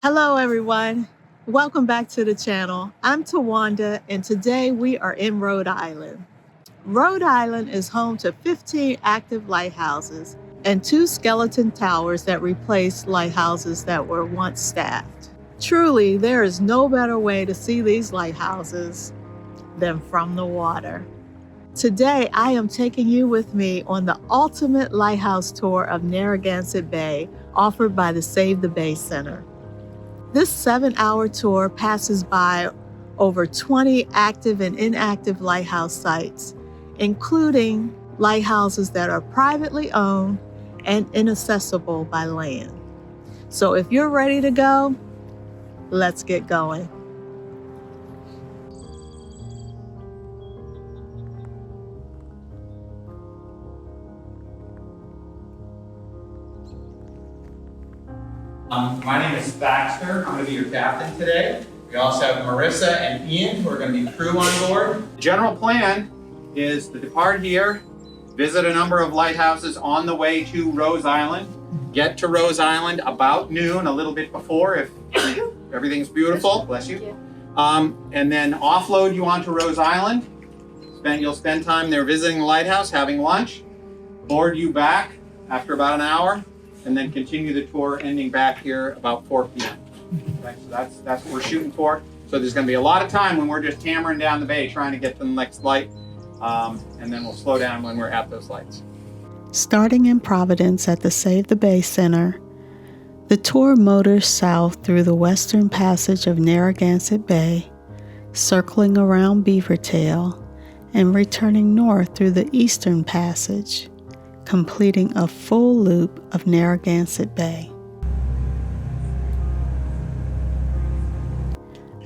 Hello everyone, welcome back to the channel. I'm Tawanda and today we are in Rhode Island. Rhode Island is home to 15 active lighthouses and 2 skeleton towers that replaced lighthouses that were once staffed. Truly, there is no better way to see these lighthouses than from the water. Today, I am taking you with me on the ultimate lighthouse tour of Narragansett Bay offered by the Save the Bay Center. This 7-hour tour passes by over 20 active and inactive lighthouse sites, including lighthouses that are privately owned and inaccessible by land. So if you're ready to go, let's get going. My name is Baxter. I'm going to be your captain today. We also have Marissa and Ian, who are going to be crew on board. The general plan is to depart here, visit a number of lighthouses on the way to Rhode Island, get to Rhode Island about noon, a little bit before if everything's beautiful. Bless you. And then offload you onto Rhode Island. You'll spend time there visiting the lighthouse, having lunch, board you back after about an hour, and then continue the tour, ending back here about 4 p.m. Okay, so that's what we're shooting for. So there's going to be a lot of time when we're just hammering down the bay trying to get to the next light, and then we'll slow down when we're at those lights. Starting in Providence at the Save the Bay Center, the tour motors south through the western passage of Narragansett Bay, circling around Beavertail, and returning north through the eastern passage, completing a full loop of Narragansett Bay.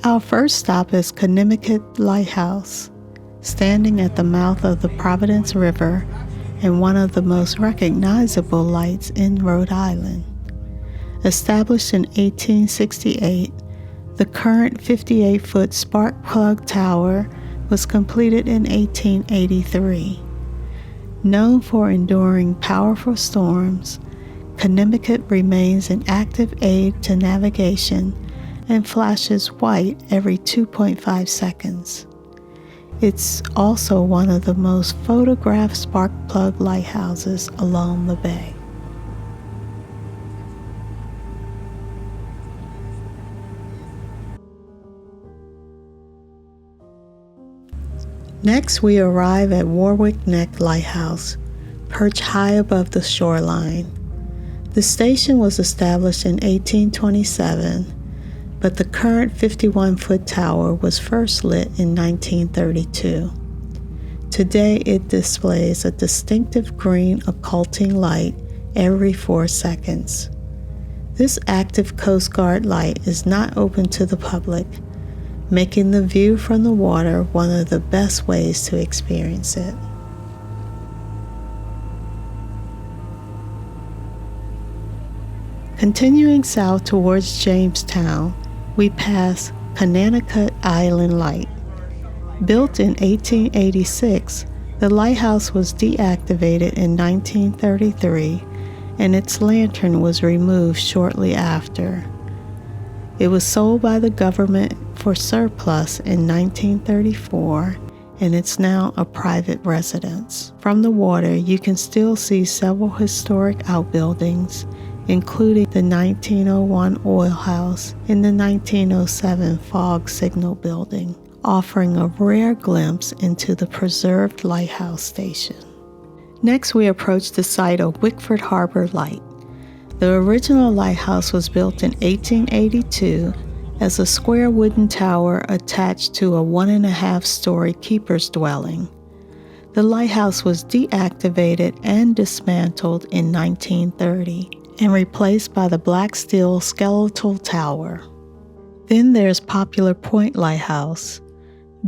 Our first stop is Conanicut Lighthouse, standing at the mouth of the Providence River and one of the most recognizable lights in Rhode Island. Established in 1868, the current 58-foot spark plug tower was completed in 1883. Known for enduring powerful storms, Conanicut remains an active aid to navigation and flashes white every 2.5 seconds. It's also one of the most photographed spark plug lighthouses along the bay. Next, we arrive at Warwick Neck Lighthouse, perched high above the shoreline. The station was established in 1827, but the current 51-foot tower was first lit in 1932. Today, it displays a distinctive green occulting light every 4 seconds. This active Coast Guard light is not open to the public, making the view from the water one of the best ways to experience it. Continuing south towards Jamestown, we pass Conanicut Island Light. Built in 1886, the lighthouse was deactivated in 1933, and its lantern was removed shortly after. It was sold by the government for surplus in 1934, and it's now a private residence. From the water, you can still see several historic outbuildings, including the 1901 oil house and the 1907 fog signal building, offering a rare glimpse into the preserved lighthouse station. Next, we approach the site of Wickford Harbor Light. The original lighthouse was built in 1882 as a square wooden tower attached to a 1.5-story keeper's dwelling. The lighthouse was deactivated and dismantled in 1930 and replaced by the black steel skeletal tower. Then there's Poplar Point Lighthouse.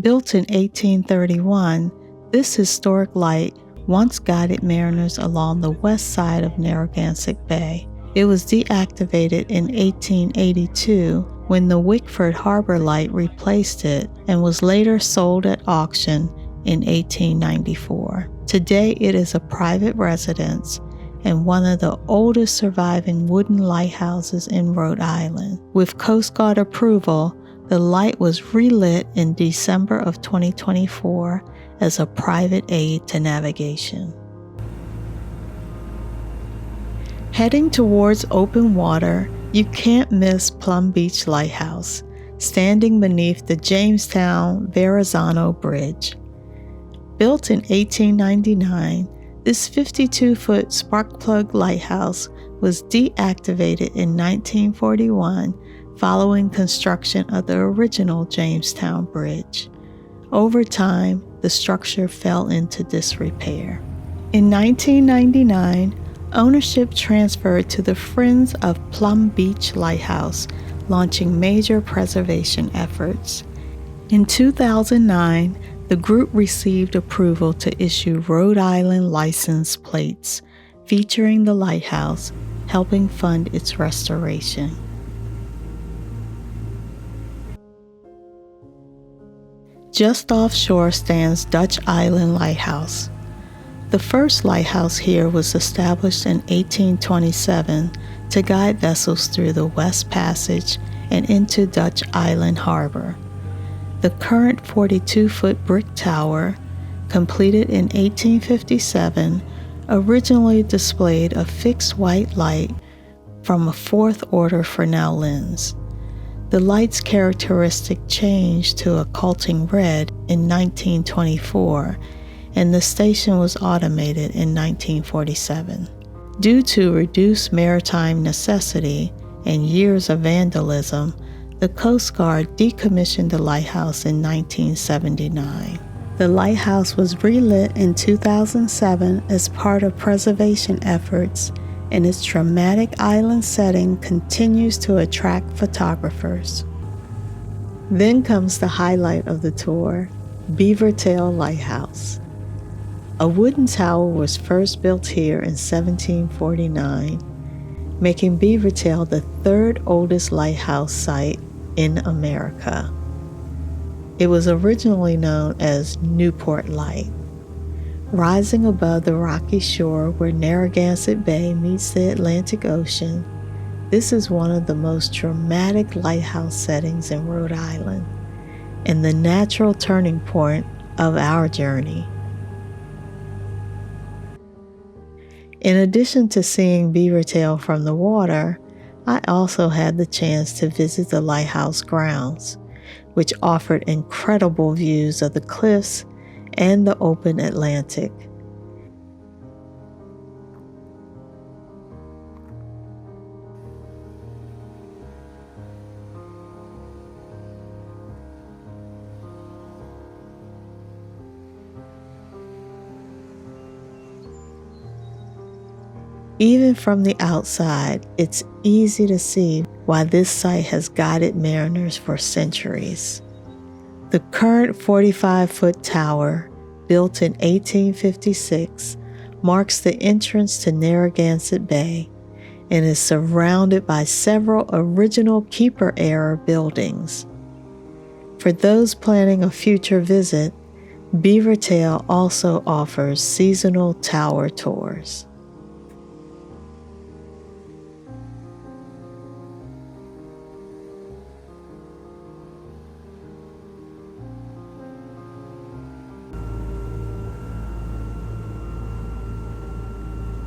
Built in 1831, this historic light once guided mariners along the west side of Narragansett Bay. It was deactivated in 1882 when the Wickford Harbor Light replaced it and was later sold at auction in 1894. Today it is a private residence and one of the oldest surviving wooden lighthouses in Rhode Island. With Coast Guard approval, the light was relit in December of 2024 as a private aid to navigation. Heading towards open water, you can't miss Plum Beach Lighthouse, standing beneath the Jamestown Verrazano Bridge. Built in 1899, this 52-foot spark plug lighthouse was deactivated in 1941 following construction of the original Jamestown Bridge. Over time, the structure fell into disrepair. In 1999, ownership transferred to the Friends of Plum Beach Lighthouse, launching major preservation efforts. In 2009, the group received approval to issue Rhode Island license plates featuring the lighthouse, helping fund its restoration. Just offshore stands Dutch Island Lighthouse. The first lighthouse here was established in 1827 to guide vessels through the West Passage and into Dutch Island Harbor. The current 42-foot brick tower, completed in 1857, originally displayed a fixed white light from a fourth-order Fresnel lens. The light's characteristic changed to occulting red in 1924, and the station was automated in 1947. Due to reduced maritime necessity and years of vandalism, the Coast Guard decommissioned the lighthouse in 1979. The lighthouse was relit in 2007 as part of preservation efforts, and its dramatic island setting continues to attract photographers. Then comes the highlight of the tour, Beavertail Lighthouse. A wooden tower was first built here in 1749, making Beavertail the third oldest lighthouse site in America. It was originally known as Newport Light. Rising above the rocky shore where Narragansett Bay meets the Atlantic Ocean, this is one of the most dramatic lighthouse settings in Rhode Island and the natural turning point of our journey. In addition to seeing Beavertail from the water, I also had the chance to visit the lighthouse grounds, which offered incredible views of the cliffs and the open Atlantic. Even from the outside, it's easy to see why this site has guided mariners for centuries. The current 45-foot tower, built in 1856, marks the entrance to Narragansett Bay and is surrounded by several original Keeper-era buildings. For those planning a future visit, Beavertail also offers seasonal tower tours.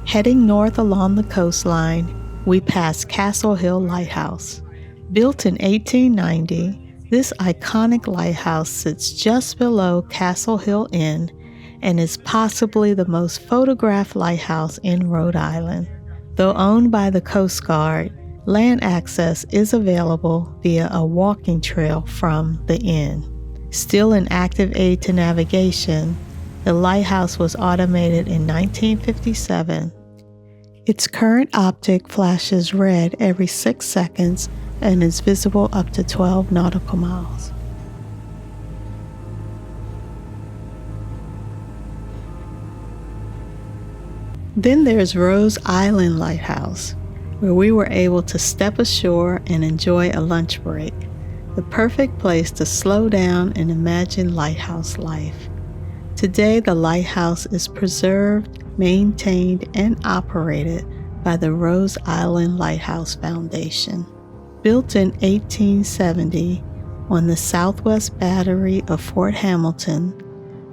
Heading north along the coastline, we pass Castle Hill Lighthouse. Built in 1890, this iconic lighthouse sits just below Castle Hill Inn and is possibly the most photographed lighthouse in Rhode Island. Though owned by the Coast Guard, land access is available via a walking trail from the inn. Still an active aid to navigation, the lighthouse was automated in 1957. Its current optic flashes red every 6 seconds and is visible up to 12 nautical miles. Then there's Rhode Island Lighthouse, where we were able to step ashore and enjoy a lunch break, the perfect place to slow down and imagine lighthouse life. Today, the lighthouse is preserved, maintained and operated by the Rhode Island Lighthouse Foundation. Built in 1870 on the southwest battery of Fort Hamilton,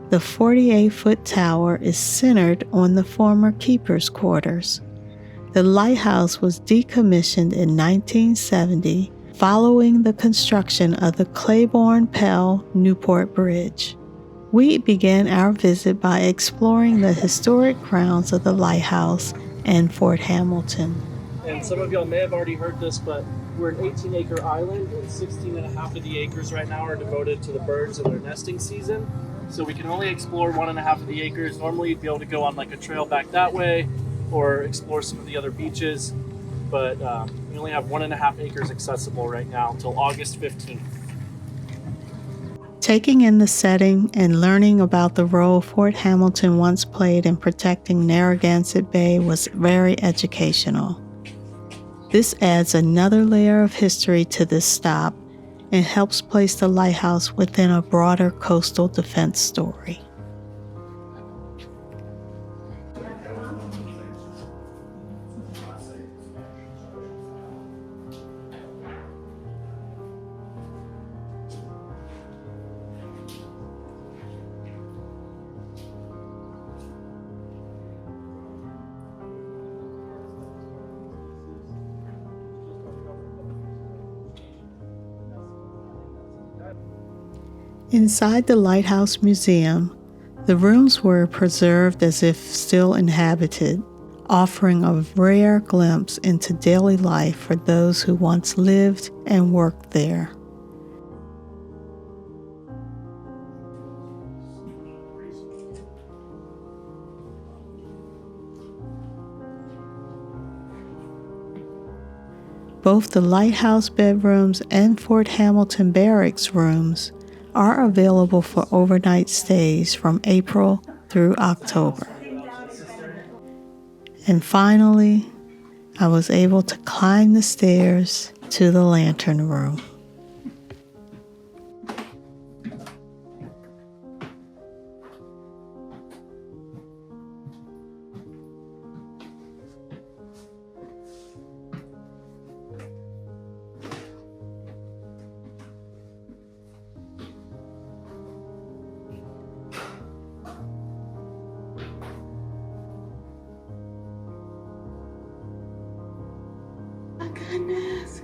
the 48-foot tower is centered on the former keeper's quarters. The lighthouse was decommissioned in 1970 following the construction of the Claiborne-Pell-Newport Bridge. We began our visit by exploring the historic grounds of the lighthouse and Fort Hamilton. And some of y'all may have already heard this, but we're an 18-acre island, and 16 and a half of the acres right now are devoted to the birds and their nesting season. So we can only explore 1.5 of the acres. Normally you'd be able to go on like a trail back that way or explore some of the other beaches, but we only have 1.5 acres accessible right now until August 15th. Taking in the setting and learning about the role Fort Hamilton once played in protecting Narragansett Bay was very educational. This adds another layer of history to this stop and helps place the lighthouse within a broader coastal defense story. Inside the Lighthouse Museum, the rooms were preserved as if still inhabited, offering a rare glimpse into daily life for those who once lived and worked there. Both the Lighthouse bedrooms and Fort Hamilton Barracks rooms are available for overnight stays from April through October. And finally, I was able to climb the stairs to the lantern room. Goodness.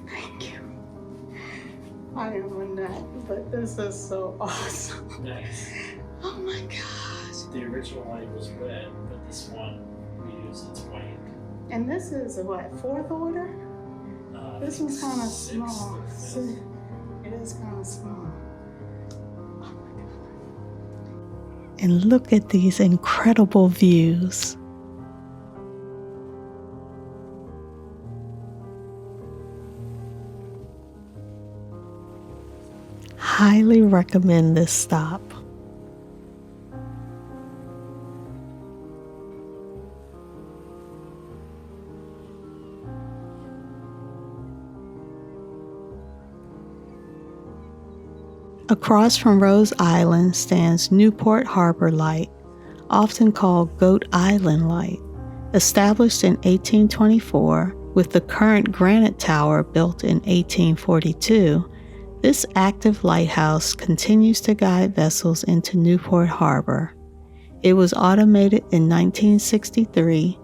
Thank you. I am a nut, but this is so awesome. Nice. Oh my gosh. The original light was red, but this one we use it's white. And this is what, 4th order? This one's kind of small. It is kind of small. Oh my God. And look at these incredible views. Highly recommend this stop. Across from Rhode Island stands Newport Harbor Light, often called Goat Island Light. Established in 1824 with the current granite tower built in 1842, this active lighthouse continues to guide vessels into Newport Harbor. It was automated in 1963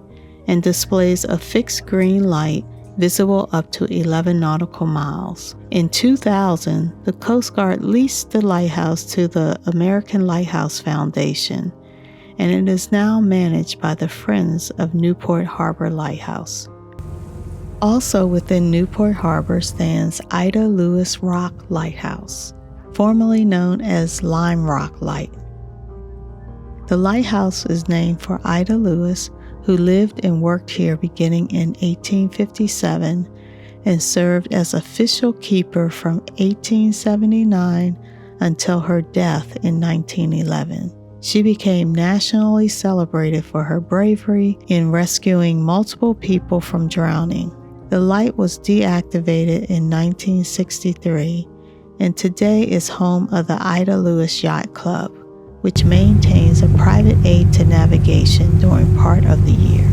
and displays a fixed green light visible up to 11 nautical miles. In 2000, the Coast Guard leased the lighthouse to the American Lighthouse Foundation, and it is now managed by the Friends of Newport Harbor Lighthouse. Also within Newport Harbor stands Ida Lewis Rock Lighthouse, formerly known as Lime Rock Light. The lighthouse is named for Ida Lewis, who lived and worked here beginning in 1857 and served as official keeper from 1879 until her death in 1911. She became nationally celebrated for her bravery in rescuing multiple people from drowning. The light was deactivated in 1963 and today is home of the Ida Lewis Yacht Club, which maintains a private aid to navigation during part of the year.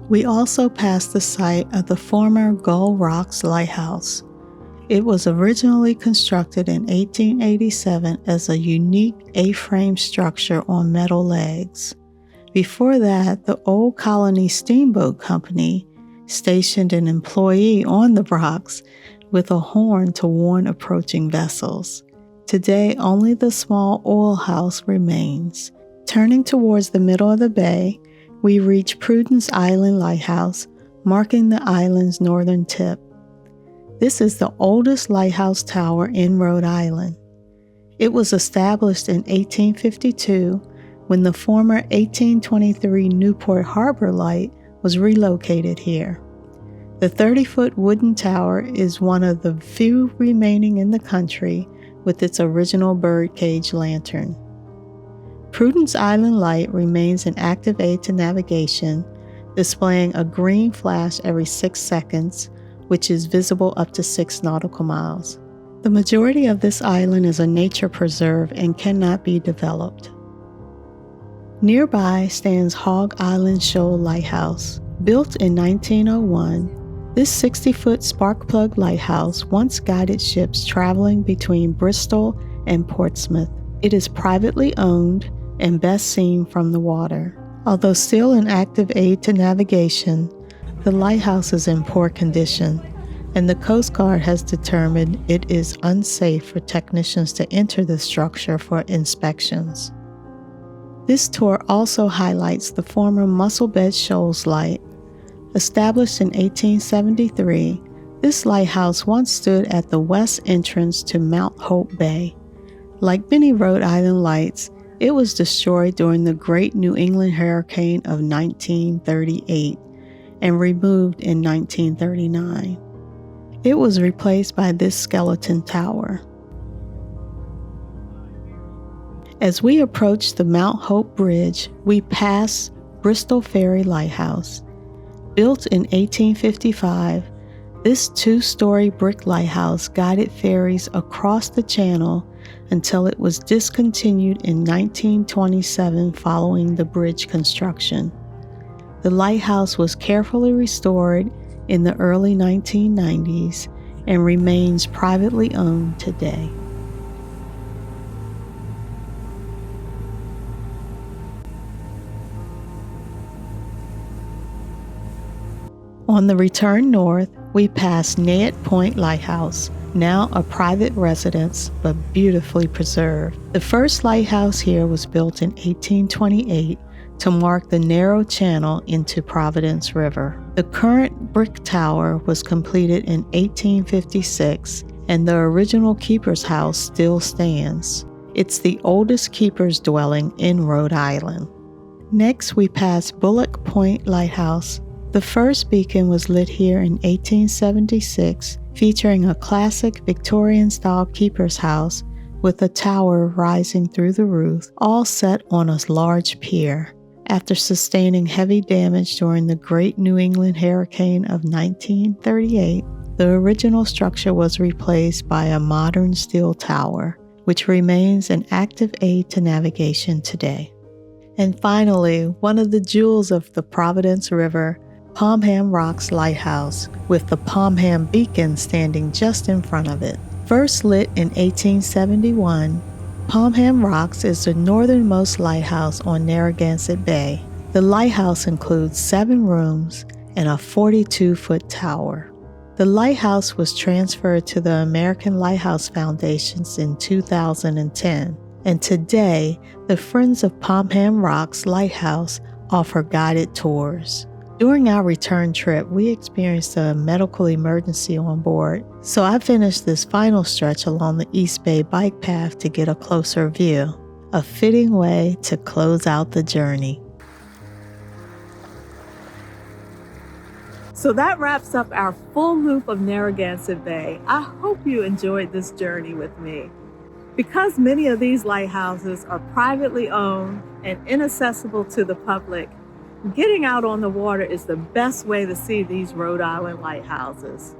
We also passed the site of the former Gull Rocks Lighthouse. It was originally constructed in 1887 as a unique A-frame structure on metal legs. Before that, the Old Colony Steamboat Company stationed an employee on the rocks with a horn to warn approaching vessels. Today, only the small oil house remains. Turning towards the middle of the bay, we reach Prudence Island Lighthouse, marking the island's northern tip. This is the oldest lighthouse tower in Rhode Island. It was established in 1852 when the former 1823 Newport Harbor Light was relocated here. The 30-foot wooden tower is one of the few remaining in the country with its original birdcage lantern. Prudence Island Light remains an active aid to navigation, displaying a green flash every 6 seconds, which is visible up to 6 nautical miles. The majority of this island is a nature preserve and cannot be developed. Nearby stands Hog Island Shoal Lighthouse. Built in 1901, this 60-foot spark plug lighthouse once guided ships traveling between Bristol and Portsmouth. It is privately owned and best seen from the water. Although still an active aid to navigation, the lighthouse is in poor condition, and the Coast Guard has determined it is unsafe for technicians to enter the structure for inspections. This tour also highlights the former Musselbed Shoals Light. Established in 1873, this lighthouse once stood at the west entrance to Mount Hope Bay. Like many Rhode Island lights, it was destroyed during the Great New England Hurricane of 1938 and removed in 1939. It was replaced by this skeleton tower. As we approach the Mount Hope Bridge, we pass Bristol Ferry Lighthouse. Built in 1855, this 2-story brick lighthouse guided ferries across the channel until it was discontinued in 1927 following the bridge construction. The lighthouse was carefully restored in the early 1990s and remains privately owned today. On the return north, we pass Nayatt Point Lighthouse, now a private residence but beautifully preserved. The first lighthouse here was built in 1828 to mark the narrow channel into Providence River. The current brick tower was completed in 1856, and the original keeper's house still stands. It's the oldest keeper's dwelling in Rhode Island. Next, we pass Bullock Point Lighthouse. The first beacon was lit here in 1876, featuring a classic Victorian-style keeper's house with a tower rising through the roof, all set on a large pier. After sustaining heavy damage during the Great New England Hurricane of 1938, the original structure was replaced by a modern steel tower, which remains an active aid to navigation today. And finally, one of the jewels of the Providence River, Pomham Rocks Lighthouse, with the Pomham beacon standing just in front of it. First lit in 1871, Pomham Rocks is the northernmost lighthouse on Narragansett Bay. The lighthouse includes 7 rooms and a 42-foot tower. The lighthouse was transferred to the American Lighthouse Foundations in 2010, and today, the Friends of Pomham Rocks Lighthouse offer guided tours. During our return trip, we experienced a medical emergency on board, so I finished this final stretch along the East Bay bike path to get a closer view, a fitting way to close out the journey. So that wraps up our full loop of Narragansett Bay. I hope you enjoyed this journey with me. Because many of these lighthouses are privately owned and inaccessible to the public, getting out on the water is the best way to see these Rhode Island lighthouses.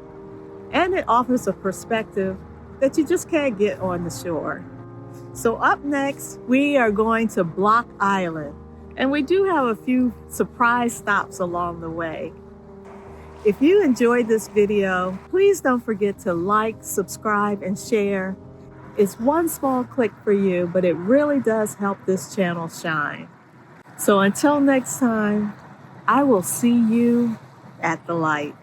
And it offers a perspective that you just can't get on the shore. So up next, we are going to Block Island, and we do have a few surprise stops along the way. If you enjoyed this video, please don't forget to like, subscribe, and share. It's one small click for you, but it really does help this channel shine. So until next time, I will see you at the light.